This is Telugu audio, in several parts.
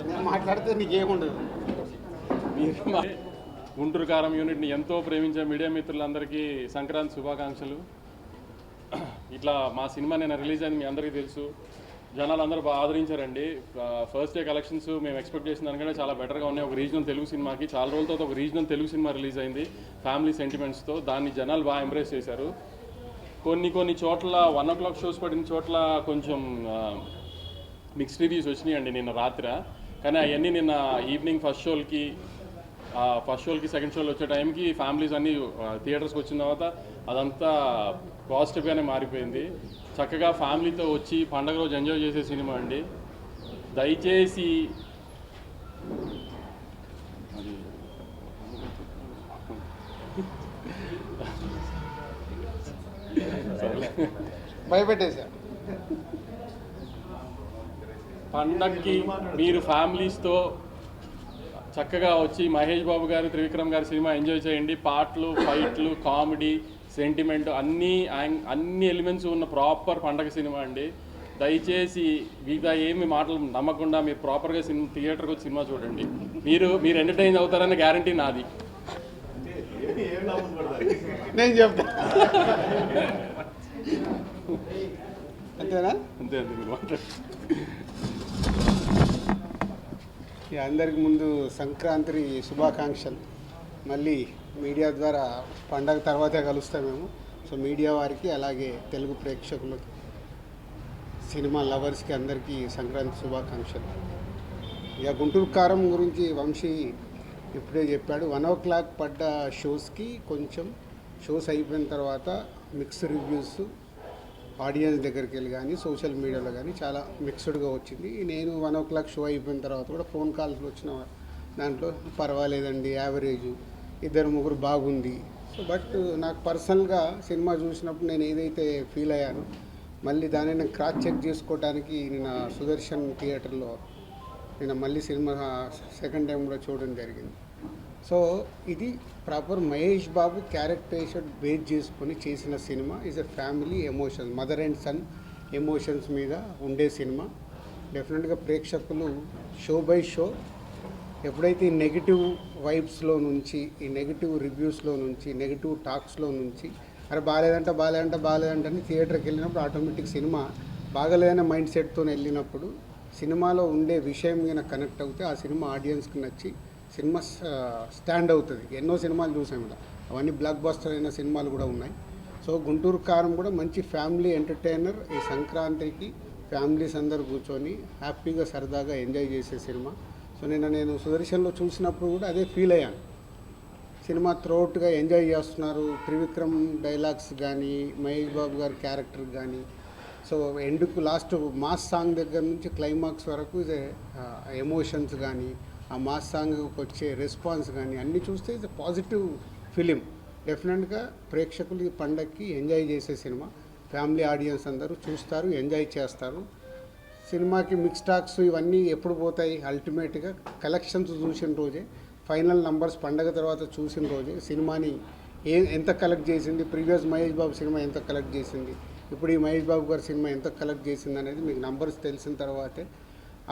నేను మాట్లాడితే నీకేముండదు. గుంటూరు కారం యూనిట్ని ఎంతో ప్రేమించే మీడియా మిత్రులందరికీ సంక్రాంతి శుభాకాంక్షలు. ఇట్లా మా సినిమా నేను రిలీజ్ అయింది మీ అందరికీ తెలుసు. జనాలు అందరూ బాగా ఆదరించారండి. ఫస్ట్ డే కలెక్షన్స్ మేము ఎక్స్పెక్ట్ చేసిన దానికంటే చాలా బెటర్గా ఉన్నాయి. ఒక రీజనల్ తెలుగు సినిమాకి చాలా రోజుల తర్వాత ఒక రీజనల్ తెలుగు సినిమా రిలీజ్ అయింది ఫ్యామిలీ సెంటిమెంట్స్తో. దాన్ని జనాలు బాగా ఎంబ్రేస్ చేశారు. కొన్ని చోట్ల 1 o'clock షోస్ పడిన చోట్ల కొంచెం మిక్స్డ్ రివ్యూస్ వచ్చినాయండి నిన్న రాత్రి. కానీ అవన్నీ నిన్న ఈవినింగ్ ఫస్ట్ షోలకి సెకండ్ షోలు వచ్చే టైంకి ఫ్యామిలీస్ అన్నీ థియేటర్స్కి వచ్చిన తర్వాత అదంతా పాజిటివ్గానే మారిపోయింది. చక్కగా ఫ్యామిలీతో వచ్చి పండగ రోజు ఎంజాయ్ చేసే సినిమా అండి. దయచేసి భయపెట్టేశా. పండగకి మీరు ఫ్యామిలీస్తో చక్కగా వచ్చి మహేష్ బాబు గారు, త్రివిక్రమ్ గారి సినిమా ఎంజాయ్ చేయండి. పాటలు, ఫైట్లు, కామెడీ, సెంటిమెంట్ అన్ని ఎలిమెంట్స్ ఉన్న ప్రాపర్ పండగ సినిమా అండి. దయచేసి మిగతా ఏమి మాటలు నమ్మకుండా మీరు ప్రాపర్గా థియేటర్కి వచ్చి సినిమా చూడండి. మీరు ఎంటర్టైన్ అవుతారనే గ్యారంటీ నాది. నేను చెప్తా అంతేనా? అంతే మీరు మాట్లాడు. అందరికి ముందు సంక్రాంతి శుభాకాంక్షలు. మళ్ళీ మీడియా ద్వారా పండగ తర్వాతే కలుస్తాం మేము. సో మీడియా వారికి అలాగే తెలుగు ప్రేక్షకులకి, సినిమా లవర్స్కి అందరికీ సంక్రాంతి శుభాకాంక్షలు. ఇక గుంటూరు కారం గురించి వంశీ ఇప్పుడే చెప్పాడు. 1 o'clock పడ్డ షోస్కి కొంచెం షోస్ అయిపోయిన తర్వాత మిక్స్డ్ రివ్యూస్ ఆడియన్స్ దగ్గరికి వెళ్ళి కానీ సోషల్ మీడియాలో కానీ చాలా మిక్స్డ్గా వచ్చింది. నేను 1 o'clock షో అయిపోయిన తర్వాత కూడా ఫోన్ కాల్స్ వచ్చిన దాంట్లో పర్వాలేదండి, యావరేజ్, 2-3 బాగుంది. సో బట్ నాకు పర్సనల్గా సినిమా చూసినప్పుడు నేను ఏదైతే ఫీల్ అయ్యానో మళ్ళీ దాన్ని నేను క్రాస్ చెక్ చేసుకోవడానికి నేను సుదర్శన్ థియేటర్లో నేను మళ్ళీ సినిమా సెకండ్ టైం కూడా చూడడం జరిగింది. సో ఇది proper Mahesh Babu characterization base చేసుకొని చేసిన సినిమా. Is a family emotions, mother and son emotions మీద ఉండే సినిమా. డెఫినెట్గా ప్రేక్షకులు షో బై షో ఎప్పుడైతే ఈ నెగిటివ్ వైబ్స్లో నుంచి, ఈ నెగిటివ్ రివ్యూస్లో నుంచి, నెగిటివ్ టాక్స్లో నుంచి అరే బాగాలేదంటే అని థియేటర్కి వెళ్ళినప్పుడు ఆటోమేటిక్ సినిమా బాగలేదనే మైండ్ సెట్తో వెళ్ళినప్పుడు సినిమాలో ఉండే విషయం మీద కనెక్ట్ అవుతే ఆ సినిమా ఆడియన్స్కి నచ్చి సినిమా స్టాండ్ అవుతుంది. ఎన్నో సినిమాలు చూసాం ఇలా, అవన్నీ బ్లాక్ బస్టర్ అయిన సినిమాలు కూడా ఉన్నాయి. సో గుంటూరు కారం కూడా మంచి ఫ్యామిలీ ఎంటర్టైనర్. ఈ సంక్రాంతికి ఫ్యామిలీస్ అందరూ కూర్చొని హ్యాపీగా సరదాగా ఎంజాయ్ చేసే సినిమా. సో నేను సుదర్శన్లో చూసినప్పుడు కూడా అదే ఫీల్ అయ్యాను. సినిమా త్రోట్గా ఎంజాయ్ చేస్తున్నారు. త్రివిక్రమ్ డైలాగ్స్ కానీ, మహేష్ బాబు గారి క్యారెక్టర్ కానీ, సో ఎండ్కు లాస్ట్ మాస్ సాంగ్ దగ్గర నుంచి క్లైమాక్స్ వరకు ఇదే ఎమోషన్స్ కానీ, ఆ మాస్ సాంగ్కి వచ్చే రెస్పాన్స్ కానీ అన్నీ చూస్తే ఇది పాజిటివ్ ఫిలిం. డెఫినెట్గా ప్రేక్షకులు ఈ పండగకి ఎంజాయ్ చేసే సినిమా. ఫ్యామిలీ ఆడియన్స్ అందరూ చూస్తారు, ఎంజాయ్ చేస్తారు. సినిమాకి మిక్స్ టాక్స్ ఇవన్నీ ఎప్పుడు పోతాయి? అల్టిమేట్గా కలెక్షన్స్ చూసిన రోజే, ఫైనల్ నంబర్స్ పండగ తర్వాత చూసిన రోజే సినిమాని ఎంత కలెక్ట్ చేసింది, ప్రీవియస్ మహేష్ బాబు సినిమా ఎంత కలెక్ట్ చేసింది, ఇప్పుడు ఈ మహేష్ బాబు గారి సినిమా ఎంత కలెక్ట్ చేసింది అనేది మీకు నంబర్స్ తెలిసిన తర్వాతే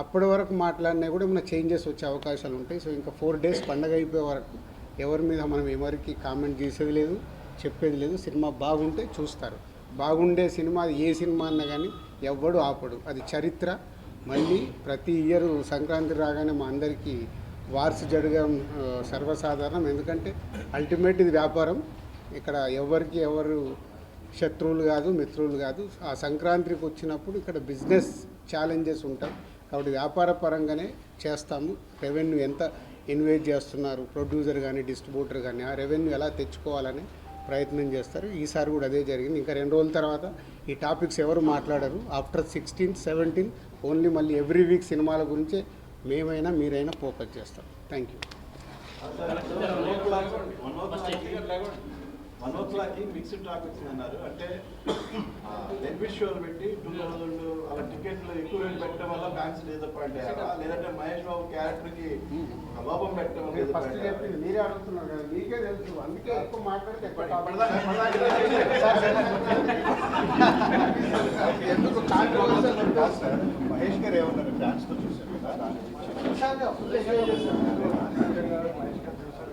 అప్పటి వరకు మాట్లాడినా కూడా ఏమైనా చేంజెస్ వచ్చే అవకాశాలు ఉంటాయి. సో ఇంకా 4 days పండగ అయిపోయే వరకు ఎవరి మీద మనం ఎవరికి కామెంట్ చేసేది లేదు, చెప్పేది లేదు. సినిమా బాగుంటే చూస్తారు. బాగుండే సినిమా అది ఏ సినిమా అన్నా కానీ ఎవ్వడు ఆపడు, అది చరిత్ర. మళ్ళీ ప్రతి ఇయర్ సంక్రాంతి రాగానే మా అందరికీ వార్స్ జరగడం సర్వసాధారణం. ఎందుకంటే అల్టిమేట్ ఇది వ్యాపారం. ఇక్కడ ఎవరు శత్రువులు కాదు, మిత్రులు కాదు. ఆ సంక్రాంతికి వచ్చినప్పుడు ఇక్కడ బిజినెస్ ఛాలెంజెస్ ఉంటాయి కాబట్టి వ్యాపార పరంగానే చేస్తాము. రెవెన్యూ ఎంత ఇన్వెస్ట్ చేస్తున్నారు ప్రొడ్యూసర్ కానీ డిస్ట్రిబ్యూటర్ కానీ, ఆ రెవెన్యూ ఎలా తెచ్చుకోవాలని ప్రయత్నం చేస్తారు. ఈసారి కూడా అదే జరిగింది. ఇంకా 2 రోజుల తర్వాత ఈ టాపిక్స్ ఎవరు మాట్లాడరు. ఆఫ్టర్ 16th, 17th ఓన్లీ మళ్ళీ ఎవ్రీ వీక్ సినిమాల గురించే మేమైనా మీరైనా ఫోకస్ చేస్తాం. Thank you. మనోజ్లాకి మిక్స్డ్ టాక్ వచ్చింది అన్నారు. అంటే బెనిఫిట్ షోలు పెట్టి 2000 అలా టికెట్లు ఎక్కువ రేటు పెట్టడం వల్ల ఫ్యాన్స్ డిసప్పాయింట్ అయ్యారా, లేదంటే మహేష్ బాబు క్యారెక్టర్ కి లోపం పెట్టడం వల్ల ఫస్ట్ disappoint అయ్యారా? చెప్పింది మీరే అడుగుతున్నారు కదా, మీకే తెలుసు, అందుకే ఎక్కువ మాట్లాడితే ఎక్కువ ఎందుకు మహేష్ గారు ఏమన్నారు ఫ్యాన్స్ తో చూసారు కదా దాని గురించి ఫుల్ ఎంజాయ్ చేశారు.